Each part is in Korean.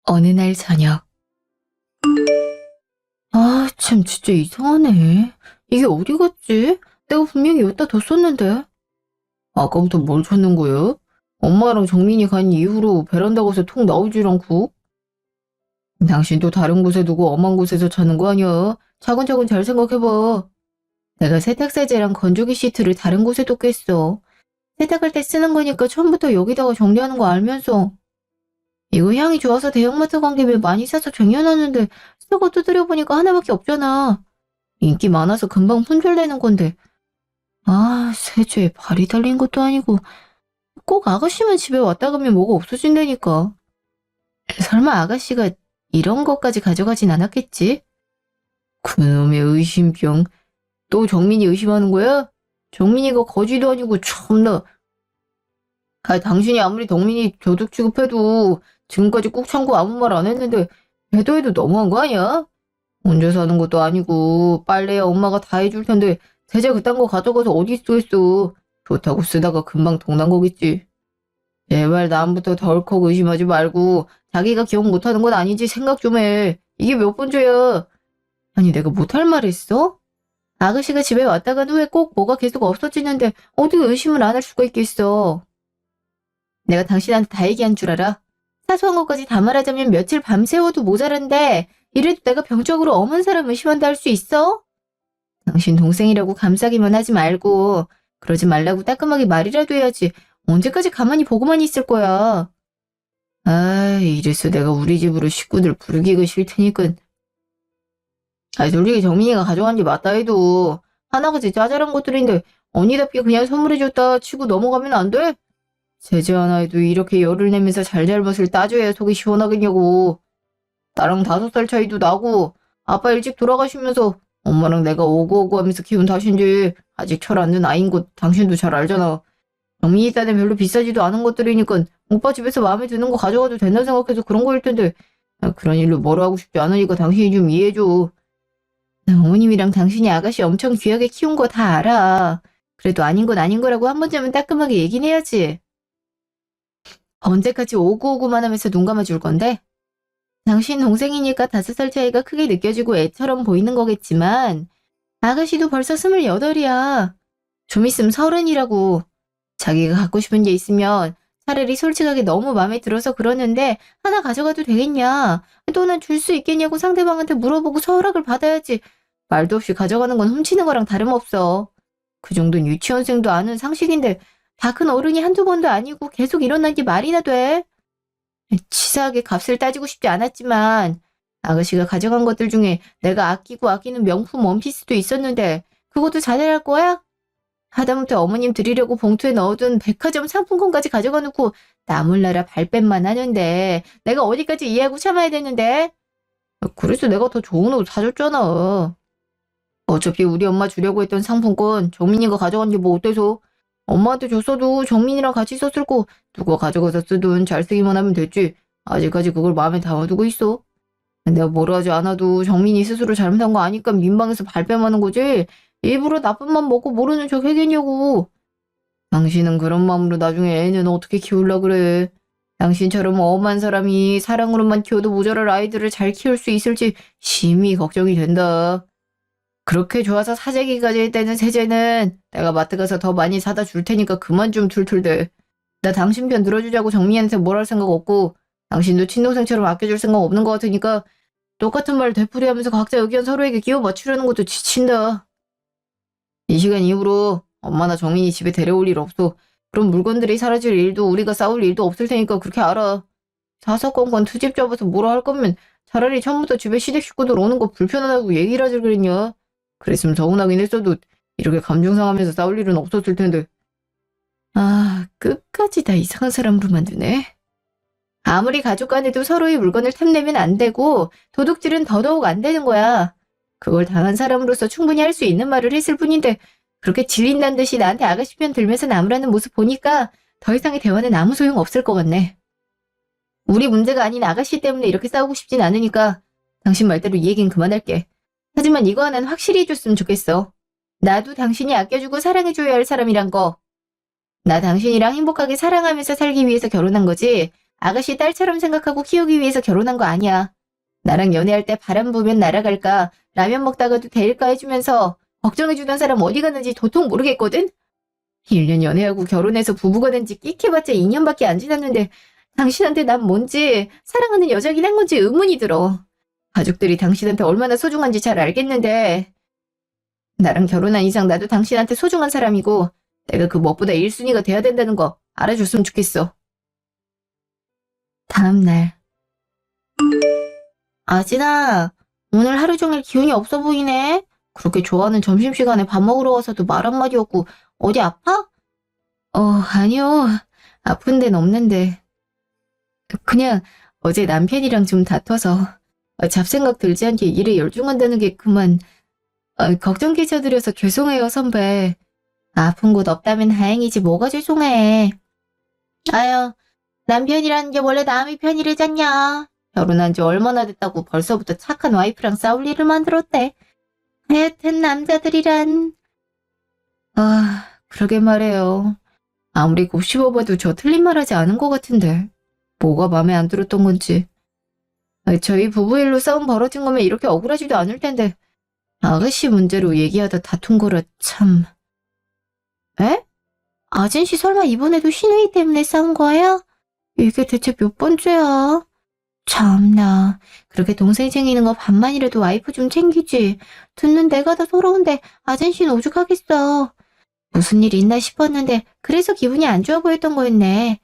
어느 날 저녁. 아, 참 진짜 이상하네. 이게 어디 갔지? 내가 분명히 여기다 뒀었는데. 아까부터 뭘 찾는 거야? 엄마랑 정민이 간 이후로 베란다 곳에 통 나오질 않고. 당신도 다른 곳에 두고 엄한 곳에서 찾는 거 아니야? 차근차근 잘 생각해봐. 내가 세탁세제랑 건조기 시트를 다른 곳에 뒀겠어. 세탁할 때 쓰는 거니까 처음부터 여기다가 정리하는 거 알면서. 이거 향이 좋아서 대형마트 간 김에 많이 사서 쟁여놨는데 새거 두드려보니까 하나밖에 없잖아. 인기 많아서 금방 품절되는 건데. 아, 세제에 발이 달린 것도 아니고 꼭 아가씨만 집에 왔다 가면 뭐가 없어진다니까. 설마 아가씨가 이런 것까지 가져가진 않았겠지? 그놈의 의심병. 또 정민이 의심하는 거야? 정민이가 거지도 아니고 참나. 아, 당신이 아무리 정민이 도둑 취급해도 지금까지 꾹 참고 아무 말 안 했는데 해도 너무한 거 아니야? 혼자 사는 것도 아니고 빨래야 엄마가 다 해줄 텐데 세제 그딴 거 가져가서 어디 쓰겠어. 좋다고 쓰다가 금방 동난 거겠지. 제발 다음부터 덜컥 의심하지 말고 자기가 기억 못하는 건 아닌지 생각 좀 해. 이게 몇 번째야. 아니 내가 못할 말 했어? 아가씨가 집에 왔다 간 후에 꼭 뭐가 계속 없어지는데 어떻게 의심을 안 할 수가 있겠어. 내가 당신한테 다 얘기한 줄 알아? 사소한 것까지 다 말하자면 며칠 밤새워도 모자란데 이래도 내가 병적으로 엄한 사람 의심한다 할 수 있어? 당신 동생이라고 감싸기만 하지 말고 그러지 말라고 따끔하게 말이라도 해야지. 언제까지 가만히 보고만 있을 거야. 아, 이래서 내가 우리 집으로 식구들 부르기가 싫테니까. 아, 솔직히 정민이가 가져간 게 맞다 해도 하나같이 짜잘한 것들인데 언니답게 그냥 선물해줬다 치고 넘어가면 안 돼? 제재 하나에도 이렇게 열을 내면서 잘잘못을 따져야 속이 시원하겠냐고. 나랑 5살 차이도 나고 아빠 일찍 돌아가시면서 엄마랑 내가 오고오고 하면서 키운 탓인지 아직 철 안 든 아이인 거 당신도 잘 알잖아. 정민이 딴에 별로 비싸지도 않은 것들이니까 오빠 집에서 마음에 드는 거 가져가도 된다 생각해서 그런 거일 텐데 그런 일로 뭐라 하고 싶지 않으니까 당신이 좀 이해해줘. 나 어머님이랑 당신이 아가씨 엄청 귀하게 키운 거 다 알아. 그래도 아닌 건 아닌 거라고 한 번쯤은 따끔하게 얘기는 해야지. 언제까지 오구오구만 하면서 눈 감아줄 건데? 당신 동생이니까 5살 차이가 크게 느껴지고 애처럼 보이는 거겠지만 아가씨도 벌써 28이야. 좀 있으면 30이라고. 자기가 갖고 싶은 게 있으면 차라리 솔직하게 너무 마음에 들어서 그러는데 하나 가져가도 되겠냐? 또는 줄 수 있겠냐고 상대방한테 물어보고 허락을 받아야지. 말도 없이 가져가는 건 훔치는 거랑 다름없어. 그 정도는 유치원생도 아는 상식인데 다 큰 어른이 한두 번도 아니고 계속 일어난 게 말이나 돼? 치사하게 값을 따지고 싶지 않았지만 아가씨가 가져간 것들 중에 내가 아끼고 아끼는 명품 원피스도 있었는데 그것도 자잘할 거야? 하다못해 어머님 드리려고 봉투에 넣어둔 백화점 상품권까지 가져가 놓고 나몰라라 발뺌만 하는데 내가 어디까지 이해하고 참아야 되는데? 그래서 내가 더 좋은 옷 사줬잖아. 어차피 우리 엄마 주려고 했던 상품권 정민이가 가져간 게 뭐 어때서? 엄마한테 줬어도 정민이랑 같이 썼을 거 누가 가져가서 쓰든 잘 쓰기만 하면 됐지. 아직까지 그걸 마음에 담아두고 있어. 내가 뭐라 하지 않아도 정민이 스스로 잘못한 거 아니까 민방에서 발뺌하는 거지. 일부러 나쁜 맘 먹고 모르는 척 해겠냐고. 당신은 그런 마음으로 나중에 애는 어떻게 키우려 그래. 당신처럼 엄한 사람이 사랑으로만 키워도 모자랄 아이들을 잘 키울 수 있을지 심히 걱정이 된다. 그렇게 좋아서 사재기까지 했다는 세제는 내가 마트 가서 더 많이 사다 줄 테니까 그만 좀 툴툴대. 나 당신 편 들어주자고 정민이한테 뭘 할 생각 없고 당신도 친동생처럼 아껴줄 생각 없는 것 같으니까 똑같은 말 되풀이하면서 각자 의견 서로에게 끼워 맞추려는 것도 지친다. 이 시간 이후로 엄마나 정민이 집에 데려올 일 없어. 그럼 물건들이 사라질 일도 우리가 싸울 일도 없을 테니까 그렇게 알아. 사사건건 투집 잡아서 뭐라 할 거면 차라리 처음부터 집에 시댁 식구들 오는 거 불편하다고 얘기를 하지 그랬냐. 그랬으면 서운하긴 했어도 이렇게 감정 상하면서 싸울 일은 없었을 텐데. 아, 끝까지 다 이상한 사람으로 만드네. 아무리 가족 간에도 서로의 물건을 탐내면 안 되고 도둑질은 더더욱 안 되는 거야. 그걸 당한 사람으로서 충분히 할 수 있는 말을 했을 뿐인데 그렇게 질린다는 듯이 나한테 아가씨 편 들면서 나무라는 모습 보니까 더 이상의 대화는 아무 소용 없을 것 같네. 우리 문제가 아닌 아가씨 때문에 이렇게 싸우고 싶진 않으니까 당신 말대로 이 얘긴 그만할게. 하지만 이거 하나는 확실히 해줬으면 좋겠어. 나도 당신이 아껴주고 사랑해줘야 할 사람이란 거. 나 당신이랑 행복하게 사랑하면서 살기 위해서 결혼한 거지. 아가씨 딸처럼 생각하고 키우기 위해서 결혼한 거 아니야. 나랑 연애할 때 바람 부면 날아갈까, 라면 먹다가도 데일까 해주면서 걱정해주던 사람 어디 갔는지 도통 모르겠거든? 1년 연애하고 결혼해서 부부가 된 지 끽해봤자 2년밖에 안 지났는데 당신한테 난 뭔지 사랑하는 여자긴 한 건지 의문이 들어. 가족들이 당신한테 얼마나 소중한지 잘 알겠는데 나랑 결혼한 이상 나도 당신한테 소중한 사람이고 내가 그 무엇보다 1순위가 돼야 된다는 거 알아줬으면 좋겠어. 다음 날. 아진아, 오늘 하루 종일 기운이 없어 보이네. 그렇게 좋아하는 점심시간에 밥 먹으러 와서도 말 한마디 없고 어디 아파? 아니요. 아픈 데는 없는데. 그냥 어제 남편이랑 좀 다퉈서 잡생각 들지 않게 일에 열중한다는 게 그만. 걱정 끼쳐드려서 죄송해요, 선배. 아픈 곳 없다면 다행이지 뭐가 죄송해. 아유, 남편이라는 게 원래 남의 편이래잖냐. 결혼한 지 얼마나 됐다고 벌써부터 착한 와이프랑 싸울 일을 만들었대. 하여튼 남자들이란. 그러게 말해요. 아무리 곱씹어봐도 저 틀린 말 하지 않은 것 같은데. 뭐가 마음에 안 들었던 건지. 저희 부부 일로 싸움 벌어진 거면 이렇게 억울하지도 않을 텐데. 아가씨 문제로 얘기하다 다툰 거라 참. 에? 아진 씨 설마 이번에도 신우이 때문에 싸운 거야? 이게 대체 몇 번째야? 참나. 그렇게 동생 챙기는 거 반만이라도 와이프 좀 챙기지. 듣는 내가 다 서러운데 아진 씨는 오죽하겠어. 무슨 일 있나 싶었는데 그래서 기분이 안 좋아 보였던 거였네.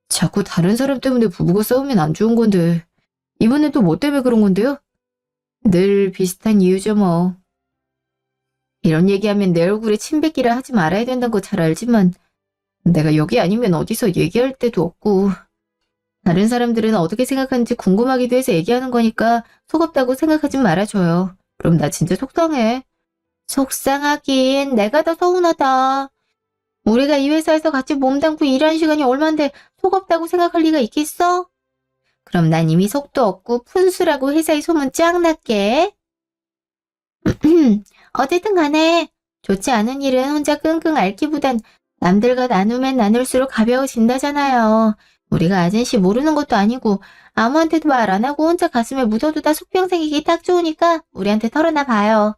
자꾸 다른 사람 때문에 부부가 싸우면 안 좋은 건데 이번엔 또 뭐 때문에 그런 건데요? 늘 비슷한 이유죠 뭐. 이런 얘기하면 내 얼굴에 침 뱉기를 하지 말아야 된다는 거 잘 알지만 내가 여기 아니면 어디서 얘기할 데도 없고 다른 사람들은 어떻게 생각하는지 궁금하기도 해서 얘기하는 거니까 속없다고 생각하지 말아줘요. 그럼 나 진짜 속상해. 속상하긴 내가 더 서운하다. 우리가 이 회사에서 같이 몸담고 일하는 시간이 얼만데 속없다고 생각할 리가 있겠어? 그럼 난 이미 속도 없고 푼수라고 회사에 소문 쫙 났게. 어쨌든 간에 좋지 않은 일은 혼자 끙끙 앓기보단 남들과 나누면 나눌수록 가벼워진다잖아요. 우리가 아진씨 모르는 것도 아니고 아무한테도 말 안 하고 혼자 가슴에 묻어두다 속병 생기기 딱 좋으니까 우리한테 털어놔 봐요.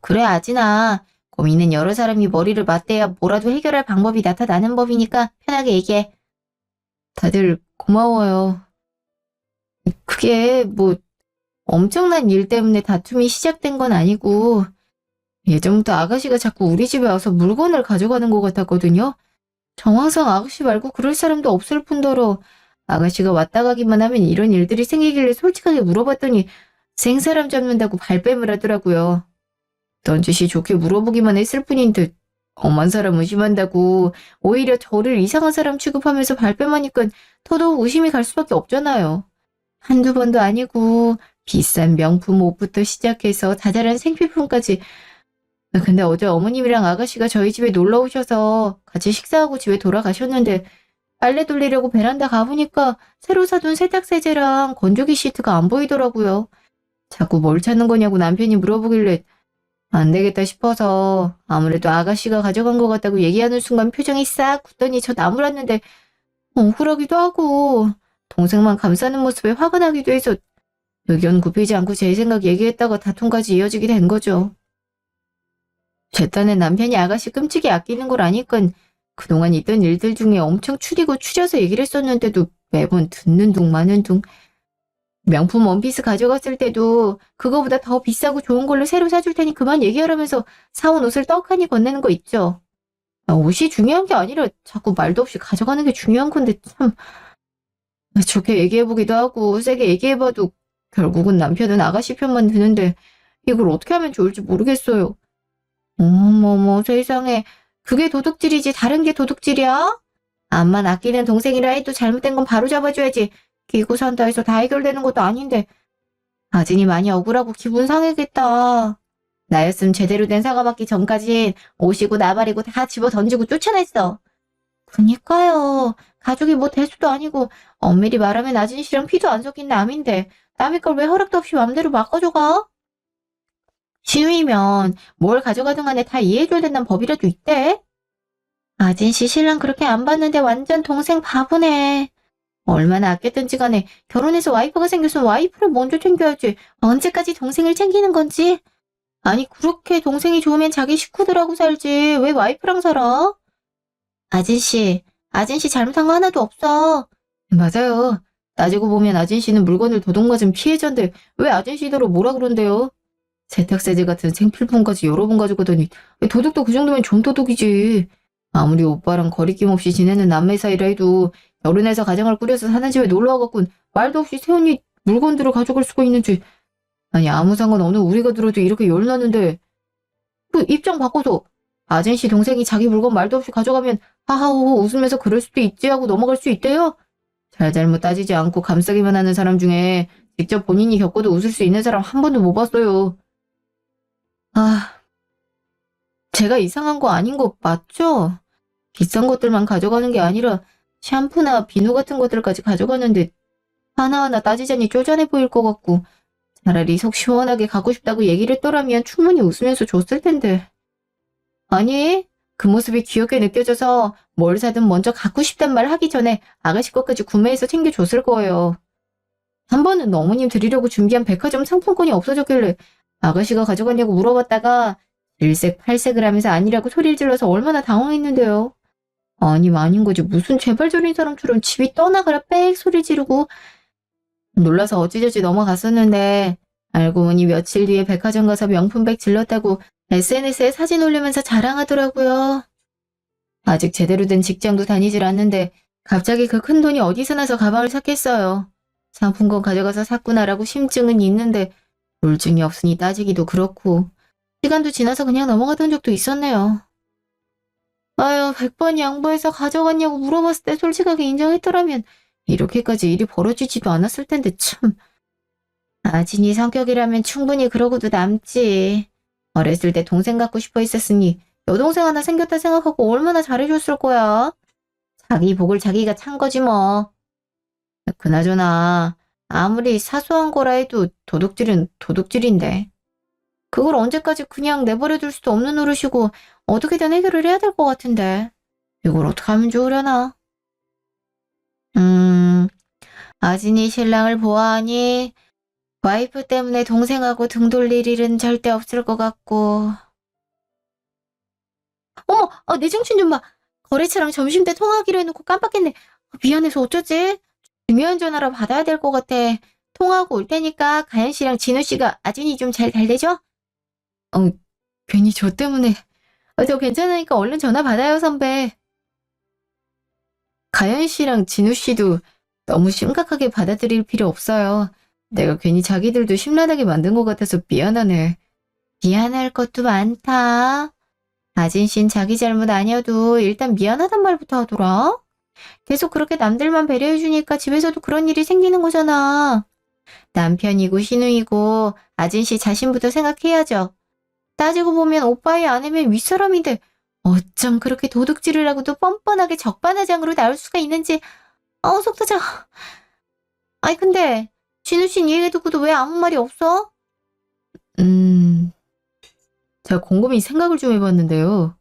그래 아진아. 고민은 여러 사람이 머리를 맞대야 뭐라도 해결할 방법이 나타나는 법이니까 편하게 얘기해. 다들 고마워요. 그게 뭐 엄청난 일 때문에 다툼이 시작된 건 아니고 예전부터 아가씨가 자꾸 우리 집에 와서 물건을 가져가는 것 같았거든요. 정황상 아가씨 말고 그럴 사람도 없을 뿐더러 아가씨가 왔다 가기만 하면 이런 일들이 생기길래 솔직하게 물어봤더니 생사람 잡는다고 발뺌을 하더라고요. 넌지시 좋게 물어보기만 했을 뿐인데 엄한 사람 의심한다고 오히려 저를 이상한 사람 취급하면서 발뺌하니까 더더욱 의심이 갈 수밖에 없잖아요. 한두 번도 아니고 비싼 명품 옷부터 시작해서 자잘한 생필품까지. 근데 어제 어머님이랑 아가씨가 저희 집에 놀러 오셔서 같이 식사하고 집에 돌아가셨는데 빨래 돌리려고 베란다 가보니까 새로 사둔 세탁세제랑 건조기 시트가 안 보이더라고요. 자꾸 뭘 찾는 거냐고 남편이 물어보길래 안 되겠다 싶어서 아무래도 아가씨가 가져간 것 같다고 얘기하는 순간 표정이 싹 굳더니 저 나무랐는데 억울하기도 하고 동생만 감싸는 모습에 화가 나기도 해서 의견 굽히지 않고 제 생각 얘기했다가 다툼까지 이어지게 된 거죠. 제 딴엔 남편이 아가씨 끔찍이 아끼는 걸 아니까 그동안 있던 일들 중에 엄청 추리고 추려서 얘기를 했었는데도 매번 듣는 둥 마는 둥. 명품 원피스 가져갔을 때도 그거보다 더 비싸고 좋은 걸로 새로 사줄 테니 그만 얘기하라면서 사온 옷을 떡하니 건네는 거 있죠. 옷이 중요한 게 아니라 자꾸 말도 없이 가져가는 게 중요한 건데 참. 좋게 얘기해보기도 하고 세게 얘기해봐도 결국은 남편은 아가씨 편만 드는데 이걸 어떻게 하면 좋을지 모르겠어요. 어머머 세상에. 그게 도둑질이지 다른 게 도둑질이야? 암만 아끼는 동생이라 해도 잘못된 건 바로 잡아줘야지. 끼고 산다 해서 다 해결되는 것도 아닌데. 아진이 많이 억울하고 기분 상하겠다. 나였으면 제대로 된 사과 받기 전까진 옷이고 나발이고 다 집어 던지고 쫓아냈어. 그니까요. 가족이 뭐 대수도 아니고 엄밀히 말하면 아진 씨랑 피도 안 섞인 남인데 남의 걸 왜 허락도 없이 맘대로 막 가져가? 신우이면 뭘 가져가든 간에 다 이해해줘야 된다는 법이라도 있대. 아진 씨 신랑 그렇게 안 봤는데 완전 동생 바보네. 얼마나 아꼈던지 간에 결혼해서 와이프가 생겼으면 와이프를 먼저 챙겨야지. 언제까지 동생을 챙기는 건지. 아니 그렇게 동생이 좋으면 자기 식구들하고 살지. 왜 와이프랑 살아? 아진씨 잘못한 거 하나도 없어. 맞아요. 따지고 보면 아진씨는 물건을 도둑맞은 피해자인데 왜 아진씨더러 뭐라 그런대요? 세탁세제 같은 생필품까지 여러 번 가져가더니 도둑도 그 정도면 좀 도둑이지. 아무리 오빠랑 거리낌 없이 지내는 남매 사이라 해도 결혼해서 가정을 꾸려서 사는 집에 놀러와갖군 말도 없이 새언니 물건들을 가져갈 수가 있는지. 아니 아무 상관 없는 우리가 들어도 이렇게 열나는데 그 입장 바꿔서 아진씨 동생이 자기 물건 말도 없이 가져가면 하하호호 웃으면서 그럴 수도 있지 하고 넘어갈 수 있대요? 잘잘못 따지지 않고 감싸기만 하는 사람 중에 직접 본인이 겪어도 웃을 수 있는 사람 한 번도 못 봤어요. 아, 제가 이상한 거 아닌 거 맞죠? 비싼 것들만 가져가는 게 아니라 샴푸나 비누 같은 것들까지 가져가는데 하나하나 따지자니 쪼잔해 보일 것 같고 차라리 속 시원하게 가고 싶다고 얘기를 했더라면 충분히 웃으면서 줬을 텐데. 아니, 그 모습이 귀엽게 느껴져서 뭘 사든 먼저 갖고 싶단 말 하기 전에 아가씨 것까지 구매해서 챙겨줬을 거예요. 한 번은 어머님 드리려고 준비한 백화점 상품권이 없어졌길래 아가씨가 가져갔냐고 물어봤다가 일색팔색을 하면서 아니라고 소리를 질러서 얼마나 당황했는데요. 아니 아닌 거지 무슨 재발절인 사람처럼 집이 떠나가라 빽 소리 지르고 놀라서 어찌저찌 넘어갔었는데 알고 보니 며칠 뒤에 백화점 가서 명품백 질렀다고 SNS에 사진 올리면서 자랑하더라고요. 아직 제대로 된 직장도 다니질 않는데 갑자기 그 큰돈이 어디서 나서 가방을 샀겠어요. 상품권 가져가서 샀구나라고 심증은 있는데 물증이 없으니 따지기도 그렇고 시간도 지나서 그냥 넘어가던 적도 있었네요. 아유 100번 양보해서 가져갔냐고 물어봤을 때 솔직하게 인정했더라면 이렇게까지 일이 벌어지지도 않았을 텐데 참. 아진이 성격이라면 충분히 그러고도 남지. 어렸을 때 동생 갖고 싶어 했었으니 여동생 하나 생겼다 생각하고 얼마나 잘해줬을 거야. 자기 복을 자기가 찬 거지 뭐. 그나저나 아무리 사소한 거라 해도 도둑질은 도둑질인데 그걸 언제까지 그냥 내버려둘 수도 없는 노릇이고 어떻게든 해결을 해야 될 것 같은데 이걸 어떻게 하면 좋으려나. 아진이 신랑을 보아하니 와이프 때문에 동생하고 등 돌릴 일은 절대 없을 것 같고. 어머, 내 정신 좀 봐. 거래처랑 점심때 통화하기로 해놓고 깜빡했네. 미안해서 어쩌지? 중요한 전화라 받아야 될 것 같아. 통화하고 올 테니까 가연 씨랑 진우 씨가 아진이 좀 잘 달래줘? 괜히 저 때문에. 저 괜찮으니까 얼른 전화 받아요, 선배. 가연 씨랑 진우 씨도 너무 심각하게 받아들일 필요 없어요. 내가 괜히 자기들도 심란하게 만든 것 같아서 미안하네. 미안할 것도 많다. 아진 씨는 자기 잘못 아니어도 일단 미안하단 말부터 하더라. 계속 그렇게 남들만 배려해주니까 집에서도 그런 일이 생기는 거잖아. 남편이고 시누이고 아진 씨 자신부터 생각해야죠. 따지고 보면 오빠의 아내면 윗사람인데 어쩜 그렇게 도둑질을 하고도 뻔뻔하게 적반하장으로 나올 수가 있는지 속 터져. 아니 근데 진우 씨는 이 얘기 듣고도 왜 아무 말이 없어? 제가 곰곰이 생각을 좀 해봤는데요.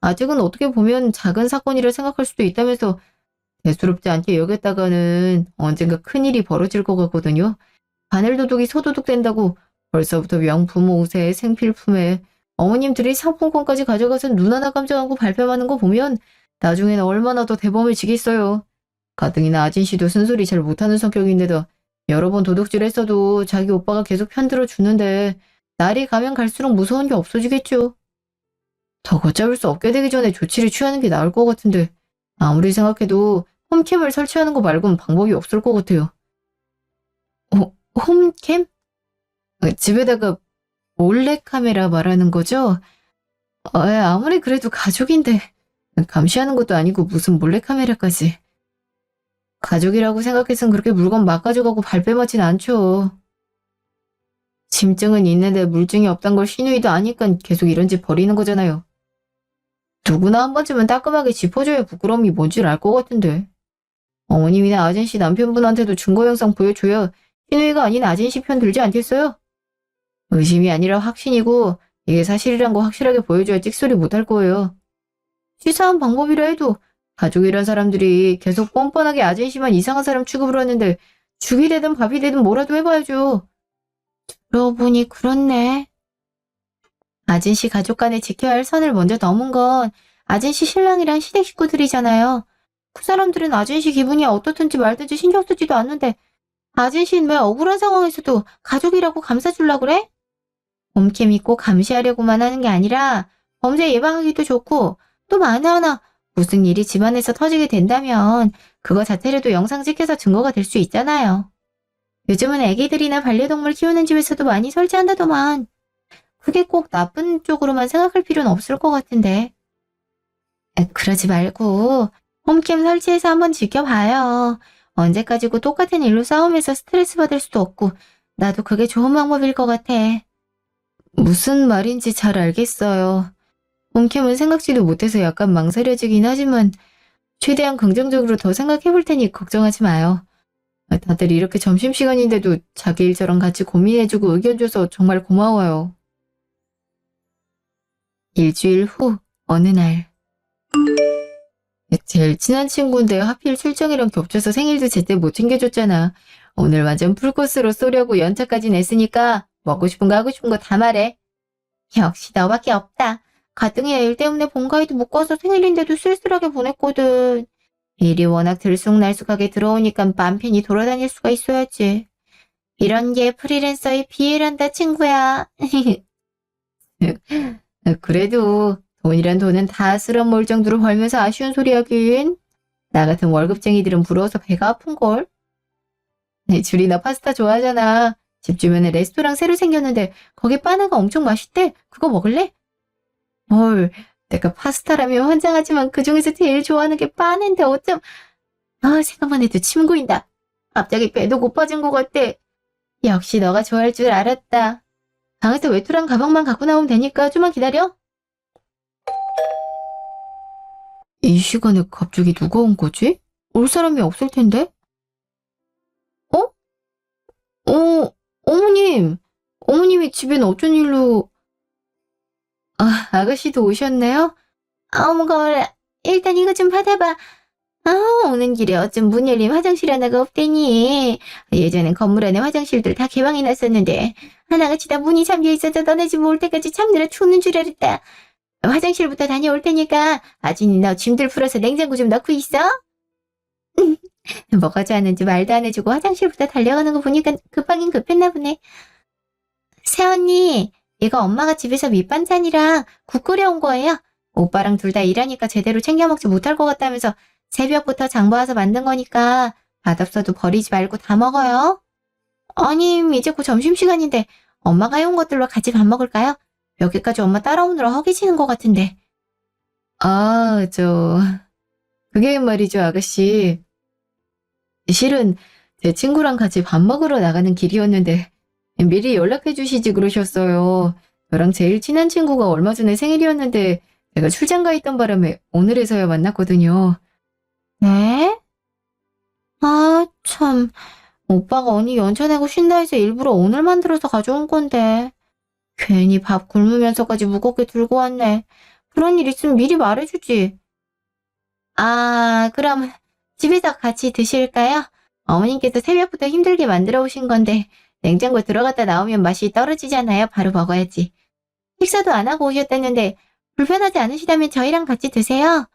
아직은 어떻게 보면 작은 사건이라 생각할 수도 있다면서 대수롭지 않게 여겼다가는 언젠가 큰일이 벌어질 것 같거든요. 바늘 도둑이 소도둑 된다고 벌써부터 명품 옷에 생필품에 어머님들이 상품권까지 가져가서 눈 하나 깜짝 않고 발뺌하는 거 보면 나중에는 얼마나 더 대범해지겠어요. 가뜩이나 아진 씨도 쓴소리 잘 못하는 성격인데도 여러 번 도둑질 했어도 자기 오빠가 계속 편들어 주는데 날이 가면 갈수록 무서운 게 없어지겠죠. 더 걷잡을 수 없게 되기 전에 조치를 취하는 게 나을 것 같은데 아무리 생각해도 홈캠을 설치하는 거 말고는 방법이 없을 것 같아요. 홈캠? 집에다가 몰래카메라 말하는 거죠? 아무리 그래도 가족인데 감시하는 것도 아니고 무슨 몰래카메라까지. 가족이라고 생각해선 그렇게 물건 막 가져가고 발뺌하진 않죠. 짐증은 있는데 물증이 없단 걸 시누이도 아니까 계속 이런 짓 벌이는 거잖아요. 누구나 한 번쯤은 따끔하게 짚어줘야 부끄러움이 뭔 줄 알 것 같은데. 어머님이나 아진씨 남편분한테도 증거 영상 보여줘야 시누이가 아닌 아진씨 편 들지 않겠어요? 의심이 아니라 확신이고 이게 사실이란 거 확실하게 보여줘야 찍소리 못할 거예요. 치사한 방법이라 해도 가족이란 사람들이 계속 뻔뻔하게 아진씨만 이상한 사람 취급을 하는데 죽이 되든 밥이 되든 뭐라도 해봐야죠. 그러고 보니 그렇네. 아진씨 가족 간에 지켜야 할 선을 먼저 넘은 건 아진씨 신랑이랑 시댁 식구들이잖아요. 그 사람들은 아진씨 기분이 어떻든지 말든지 신경 쓰지도 않는데 아진씨는 왜 억울한 상황에서도 가족이라고 감싸주려고 그래? 봄캠이 꼭 감시하려고만 하는 게 아니라 범죄 예방하기도 좋고 또 만에 하나 무슨 일이 집안에서 터지게 된다면 그거 자체로도 영상 찍혀서 증거가 될 수 있잖아요. 요즘은 애기들이나 반려동물 키우는 집에서도 많이 설치한다더만. 그게 꼭 나쁜 쪽으로만 생각할 필요는 없을 것 같은데. 그러지 말고 홈캠 설치해서 한번 지켜봐요. 언제까지고 똑같은 일로 싸우면서 스트레스 받을 수도 없고 나도 그게 좋은 방법일 것 같아. 무슨 말인지 잘 알겠어요. 홈캠은 생각지도 못해서 약간 망설여지긴 하지만 최대한 긍정적으로 더 생각해볼 테니 걱정하지 마요. 다들 이렇게 점심시간인데도 자기 일처럼 같이 고민해주고 의견 줘서 정말 고마워요. 일주일 후 어느 날 제일 친한 친구인데 하필 출정이랑 겹쳐서 생일도 제때 못 챙겨줬잖아. 오늘 완전 풀코스로 쏘려고 연차까지 냈으니까 먹고 싶은 거 하고 싶은 거 다 말해. 역시 너밖에 없다. 가뜩이나 일 때문에 본가에도 못 가서 생일인데도 쓸쓸하게 보냈거든. 일이 워낙 들쑥날쑥하게 들어오니까 맘 편히 돌아다닐 수가 있어야지. 이런 게 프리랜서의 비애란다 친구야. 그래도 돈이란 돈은 다 쓸어먹을 정도로 벌면서 아쉬운 소리 하긴. 나 같은 월급쟁이들은 부러워서 배가 아픈걸. 주리 너 파스타 좋아하잖아. 집 주변에 레스토랑 새로 생겼는데 거기 바나가 엄청 맛있대. 그거 먹을래? 헐, 내가 파스타라면 환장하지만 그중에서 제일 좋아하는 게 바나인데 어쩜. 생각만 해도 침 고인다. 갑자기 배도 고파진 것 같아. 역시 너가 좋아할 줄 알았다. 방에서 외투랑 가방만 갖고 나오면 되니까 좀만 기다려. 이 시간에 갑자기 누가 온 거지? 올 사람이 없을 텐데? 어? 어머님! 어머님이 집엔 어쩐 일로... 아가씨도 오셨네요? 어머걸, 일단 이거 좀 받아봐. 오는 길에 어쩜 문 열린 화장실 하나가 없대니. 예전엔 건물 안에 화장실들 다 개방해놨었는데 하나같이 다 문이 잠겨있어서 너네 집 올 때까지 참느라 죽는 줄 알았다. 화장실부터 다녀올 테니까 아진이 너 짐들 풀어서 냉장고 좀 넣고 있어. 뭐가 좋았는지 말도 안 해주고 화장실부터 달려가는 거 보니까 급하긴 급했나 보네. 새언니, 이거 엄마가 집에서 밑반찬이랑 국 끓여온 거예요. 오빠랑 둘 다 일하니까 제대로 챙겨 먹지 못할 것 같다면서 새벽부터 장 봐와서 만든 거니까 맛없어도 버리지 말고 다 먹어요. 아니, 이제 곧 점심시간인데 엄마가 해온 것들로 같이 밥 먹을까요? 여기까지 엄마 따라오느라 허기지는 것 같은데. 그게 말이죠, 아가씨. 실은 제 친구랑 같이 밥 먹으러 나가는 길이었는데 미리 연락해 주시지 그러셨어요. 저랑 제일 친한 친구가 얼마 전에 생일이었는데 제가 출장 가 있던 바람에 오늘에서야 만났거든요. 네? 참. 오빠가 언니 연차 내고 쉰다 해서 일부러 오늘 만들어서 가져온 건데. 괜히 밥 굶으면서까지 무겁게 들고 왔네. 그런 일 있으면 미리 말해주지. 그럼 집에서 같이 드실까요? 어머님께서 새벽부터 힘들게 만들어 오신 건데 냉장고에 들어갔다 나오면 맛이 떨어지잖아요. 바로 먹어야지. 식사도 안 하고 오셨다는데 불편하지 않으시다면 저희랑 같이 드세요.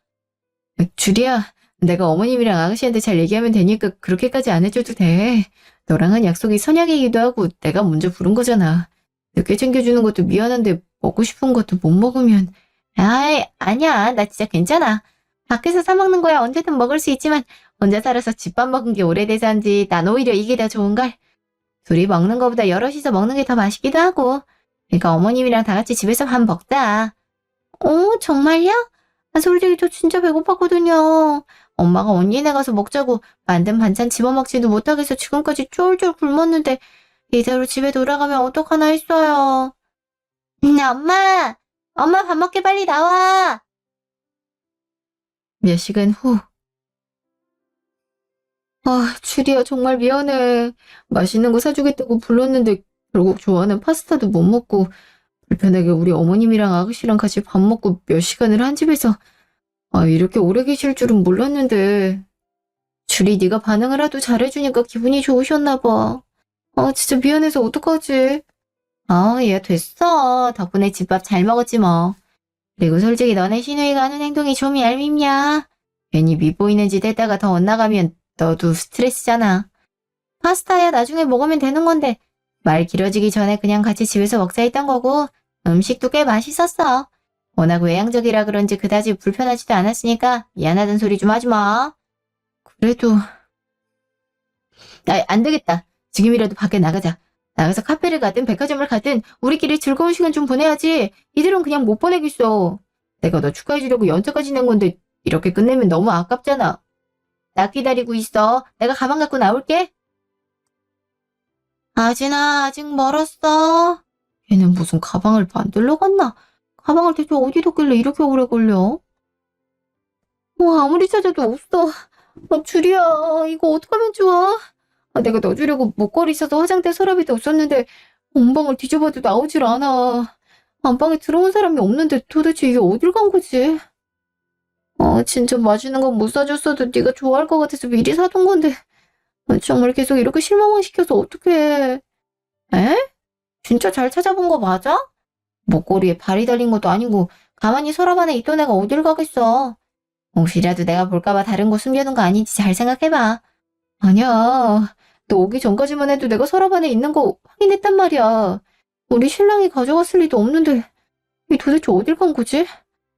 주리야, 내가 어머님이랑 아가씨한테 잘 얘기하면 되니까 그렇게까지 안 해줘도 돼. 너랑 한 약속이 선약이기도 하고 내가 먼저 부른 거잖아. 늦게 챙겨주는 것도 미안한데 먹고 싶은 것도 못 먹으면. 아니야. 나 진짜 괜찮아. 밖에서 사 먹는 거야 언제든 먹을 수 있지만 혼자 살아서 집밥 먹은 게 오래돼서인지 난 오히려 이게 더 좋은걸. 둘이 먹는 거보다 여럿이서 먹는 게 더 맛있기도 하고. 그러니까 어머님이랑 다 같이 집에서 밥 먹자. 정말요? 솔직히 저 진짜 배고팠거든요. 엄마가 언니네 가서 먹자고 만든 반찬 집어먹지도 못하겠어 지금까지 쫄쫄 굶었는데 이대로 집에 돌아가면 어떡하나 했어요. 엄마 밥 먹게 빨리 나와. 몇 시간 후. 주리야 정말 미안해. 맛있는 거 사주겠다고 불렀는데 결국 좋아하는 파스타도 못 먹고 불편하게 우리 어머님이랑 아가씨랑 같이 밥 먹고 몇 시간을 한 집에서. 이렇게 오래 계실 줄은 몰랐는데. 줄이 네가 반응을 하도 잘해주니까 기분이 좋으셨나 봐. 진짜 미안해서 어떡하지? 얘 됐어. 덕분에 집밥 잘 먹었지 뭐. 그리고 솔직히 너네 시누이가 하는 행동이 좀 얄밉냐? 괜히 밉보이는 짓 했다가 더 엇나가면 너도 스트레스잖아. 파스타야 나중에 먹으면 되는 건데 말 길어지기 전에 그냥 같이 집에서 먹자 했던 거고 음식도 꽤 맛있었어. 워낙 외향적이라 그런지 그다지 불편하지도 않았으니까 미안하단 소리 좀 하지 마. 그래도 안 되겠다. 지금이라도 밖에 나가자. 나가서 카페를 가든 백화점을 가든 우리끼리 즐거운 시간 좀 보내야지. 이대로는 그냥 못 보내겠어. 내가 너 축하해주려고 연차까지 낸 건데 이렇게 끝내면 너무 아깝잖아. 나 기다리고 있어. 내가 가방 갖고 나올게. 아진아, 아직 멀었어. 얘는 무슨 가방을 만들러 갔나? 가방을 대체 어디 뒀길래 이렇게 오래 걸려? 아무리 찾아도 없어. 줄이야, 이거 어떡하면 좋아? 내가 너 주려고 목걸이 사서 화장대 서랍에도 없었는데 온방을 뒤져봐도 나오질 않아. 안방에 들어온 사람이 없는데 도대체 이게 어딜 간 거지? 진짜 맛있는 건 못 사줬어도 네가 좋아할 것 같아서 미리 사둔 건데 정말 계속 이렇게 실망만 시켜서 어떡해. 에? 진짜 잘 찾아본 거 맞아? 목걸이에 발이 달린 것도 아니고 가만히 서랍 안에 있던 애가 어딜 가겠어. 혹시라도 내가 볼까봐 다른 곳 숨겨둔 거 아닌지 잘 생각해봐. 아니야. 너 오기 전까지만 해도 내가 서랍 안에 있는 거 확인했단 말이야. 우리 신랑이 가져갔을 리도 없는데 이 도대체 어딜 간 거지?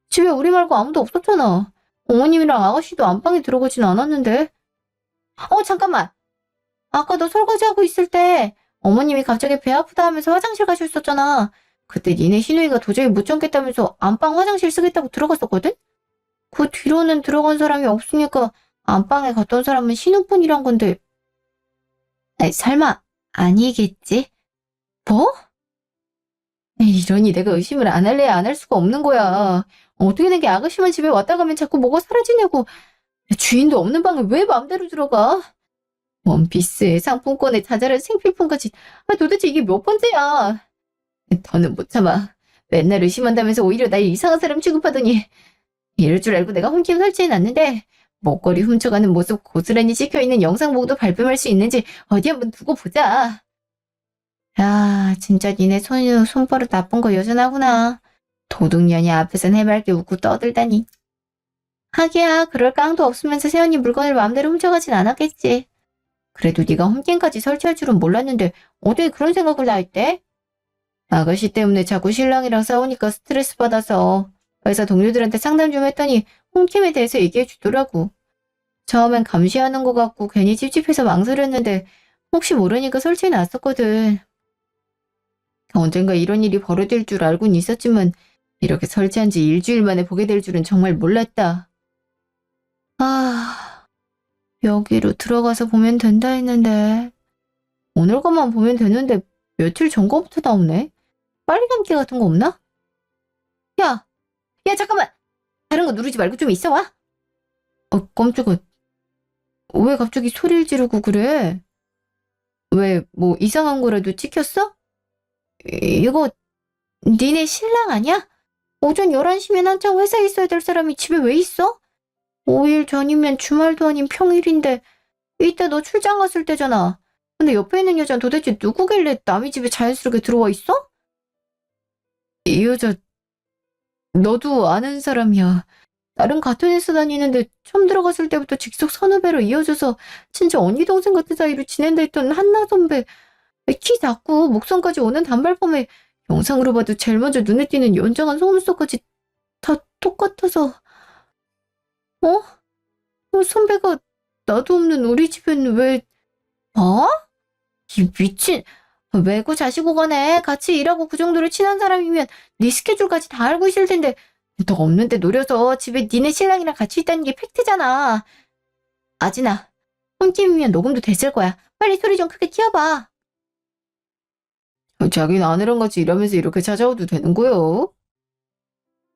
집에 우리 말고 아무도 없었잖아. 어머님이랑 아가씨도 안방에 들어가진 않았는데. 잠깐만. 아까 너 설거지하고 있을 때 어머님이 갑자기 배 아프다 하면서 화장실 가셨었잖아. 그때 니네 시누이가 도저히 못 참겠다면서 안방 화장실 쓰겠다고 들어갔었거든? 그 뒤로는 들어간 사람이 없으니까 안방에 갔던 사람은 신우뿐이란 건데. 설마 아니겠지? 뭐? 이러니 내가 의심을 안 할래야 안 할 수가 없는 거야. 어떻게 된 게 아가씨만 집에 왔다 가면 자꾸 뭐가 사라지냐고. 주인도 없는 방에 왜 마음대로 들어가? 원피스에 상품권에 자잘한 생필품까지. 도대체 이게 몇 번째야? 더는 못 참아. 맨날 의심한다면서 오히려 날 이상한 사람 취급하더니 이럴 줄 알고 내가 홈캠 설치해놨는데 목걸이 훔쳐가는 모습 고스란히 찍혀있는 영상 보고도 발뺌할 수 있는지 어디 한번 두고 보자. 야, 진짜 니네 손버릇 나쁜 거 여전하구나. 도둑년이 앞에선 해맑게 웃고 떠들다니. 하기야 그럴 깡도 없으면서 세연이 물건을 마음대로 훔쳐가진 않았겠지. 그래도 네가 홈캠까지 설치할 줄은 몰랐는데 어떻게 그런 생각을 다 했대? 아가씨 때문에 자꾸 신랑이랑 싸우니까 스트레스 받아서 회사 동료들한테 상담 좀 했더니 홈캠에 대해서 얘기해 주더라고. 처음엔 감시하는 것 같고 괜히 찝찝해서 망설였는데 혹시 모르니까 설치해 놨었거든. 언젠가 이런 일이 벌어질 줄 알고는 있었지만 이렇게 설치한 지 일주일 만에 보게 될 줄은 정말 몰랐다. 여기로 들어가서 보면 된다 했는데 오늘 것만 보면 되는데 며칠 전 거부터 나오네. 빨리 감기 같은 거 없나? 야, 잠깐만. 다른 거 누르지 말고 좀 있어 와. 깜짝아. 왜 갑자기 소리를 지르고 그래? 왜 뭐 이상한 거라도 찍혔어? 이거 니네 신랑 아니야? 오전 11시면 한창 회사에 있어야 될 사람이 집에 왜 있어? 5일 전이면 주말도 아닌 평일인데 이때 너 출장 갔을 때잖아. 근데 옆에 있는 여자는 도대체 누구길래 남의 집에 자연스럽게 들어와 있어? 이 여자 너도 아는 사람이야. 나랑 같은 회사 다니는데 처음 들어갔을 때부터 직속 선후배로 이어져서 진짜 언니 동생 같은 사이로 지낸다 했던 한나 선배. 키 작고 목선까지 오는 단발펌에 영상으로 봐도 제일 먼저 눈에 띄는 연장한 속눈썹까지 다 똑같아서. 선배가 나도 없는 우리 집엔 왜... 이 미친... 외고 자시고 가네. 같이 일하고 그 정도로 친한 사람이면 네 스케줄까지 다 알고 있을 텐데 너 없는데 노려서 집에 니네 신랑이랑 같이 있다는 게 팩트잖아. 아진아, 홈캠이면 녹음도 됐을 거야. 빨리 소리 좀 크게 키워봐. 자기는 아내랑 같이 일하면서 이렇게 찾아와도 되는 거요?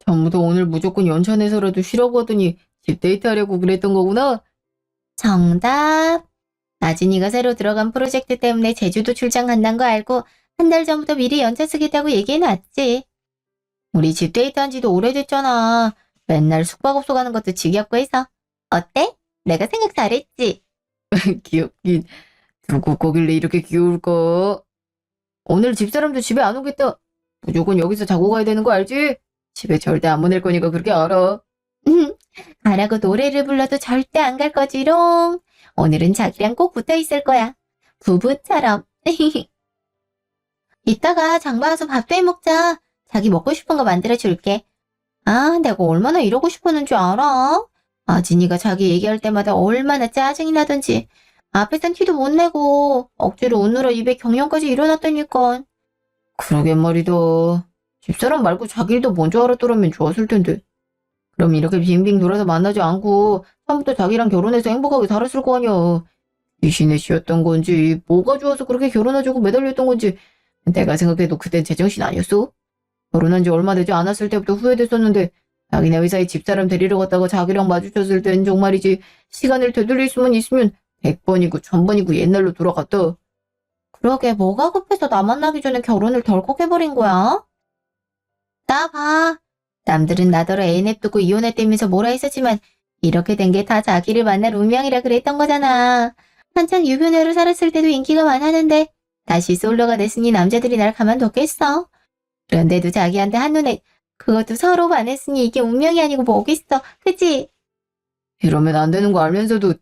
전부터 오늘 무조건 연차내서라도 쉬라고 하더니 집 데이트하려고 그랬던 거구나? 정답. 나진이가 새로 들어간 프로젝트 때문에 제주도 출장 간다는 거 알고 한 달 전부터 미리 연차 쓰겠다고 얘기해놨지. 우리 집 데이트한 지도 오래됐잖아. 맨날 숙박업소 가는 것도 지겹고 해서. 어때? 내가 생각 잘했지? 귀엽긴. 누구 거길래 이렇게 귀여울까? 오늘 집사람도 집에 안 오겠다. 무조건 여기서 자고 가야 되는 거 알지? 집에 절대 안 보낼 거니까 그렇게 알아. 가라고 노래를 불러도 절대 안 갈 거지롱. 오늘은 자기랑 꼭 붙어 있을 거야. 부부처럼. 이따가 장봐 와서 밥도 해 먹자. 자기 먹고 싶은 거 만들어 줄게. 아, 내가 얼마나 이러고 싶었는지 알아? 아진이가 자기 얘기할 때마다 얼마나 짜증이 나던지. 앞에선 티도 못 내고 억지로 웃느라 입에 경련까지 일어났다니까. 그러게 말이다. 집사람 말고 자기 일도 먼저 알았더라면 좋았을 텐데. 그럼 이렇게 빙빙 돌아서 만나지 않고 처음부터 자기랑 결혼해서 행복하게 살았을 거 아니야. 귀신의 씨였던 건지 뭐가 좋아서 그렇게 결혼하자고 매달렸던 건지 내가 생각해도 그땐 제정신 아니었어? 결혼한 지 얼마 되지 않았을 때부터 후회됐었는데 자기네 회사에 집사람 데리러 갔다가 자기랑 마주쳤을 땐 정말이지 시간을 되돌릴 수만 있으면 100번이고 1000번이고 옛날로 돌아갔다. 그러게 뭐가 급해서 나 만나기 전에 결혼을 덜컥 해버린 거야? 나 봐. 남들은 나더러 애 냅두고 이혼했다면서 뭐라 했었지만 이렇게 된 게 다 자기를 만날 운명이라 그랬던 거잖아. 한창 유부녀로 살았을 때도 인기가 많았는데 다시 솔로가 됐으니 남자들이 날 가만뒀겠어. 그런데도 자기한테 한눈에 그것도 서로 반했으니 이게 운명이 아니고 뭐겠어. 그치? 이러면 안 되는 거 알면서도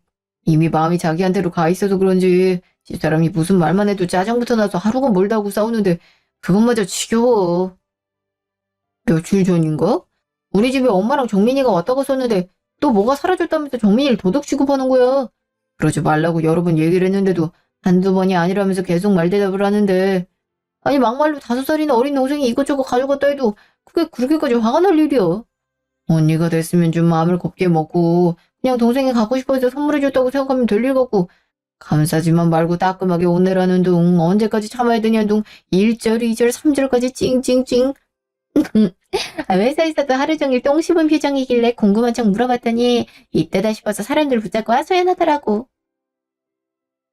이미 마음이 자기한테로 가 있어서 그런지 집사람이 무슨 말만 해도 짜증부터 나서 하루가 멀다 하고 싸우는데 그것마저 지겨워. 며칠 전인가? 우리 집에 엄마랑 정민이가 왔다 갔었는데 또 뭐가 사라졌다면서 정민이를 도둑 취급하는 거야. 그러지 말라고 여러 번 얘기를 했는데도 한두 번이 아니라면서 계속 말대답을 하는데 아니 막말로 5살이나 어린 동생이 이것저것 가져갔다 해도 그게 그렇게까지 화가 날 일이야. 언니가 됐으면 좀 마음을 곱게 먹고 그냥 동생이 갖고 싶어서 선물해줬다고 생각하면 될 일 같고 감사지만 말고 따끔하게 온내라는 둥 언제까지 참아야 되냐는 둥 1절, 2절, 3절까지 찡찡찡. 회사에서도 하루 종일 똥 씹은 표정이길래 궁금한 척 물어봤더니 이때다 싶어서 사람들 붙잡고 하소연하더라고.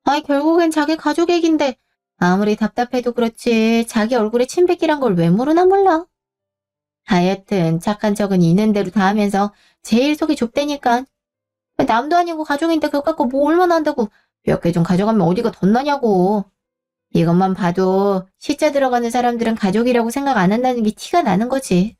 아이 결국엔 자기 가족 얘긴데 아무리 답답해도 그렇지 자기 얼굴에 침 뱉기란 걸 왜 모르나 몰라. 하여튼 착한 척은 있는 대로 다 하면서 제일 속이 좁다니까. 남도 아니고 가족인데 그거 갖고 뭐 얼마나 한다고 몇 개 좀 가져가면 어디가 덧나냐고. 이것만 봐도 시자 들어가는 사람들은 가족이라고 생각 안 한다는 게 티가 나는 거지.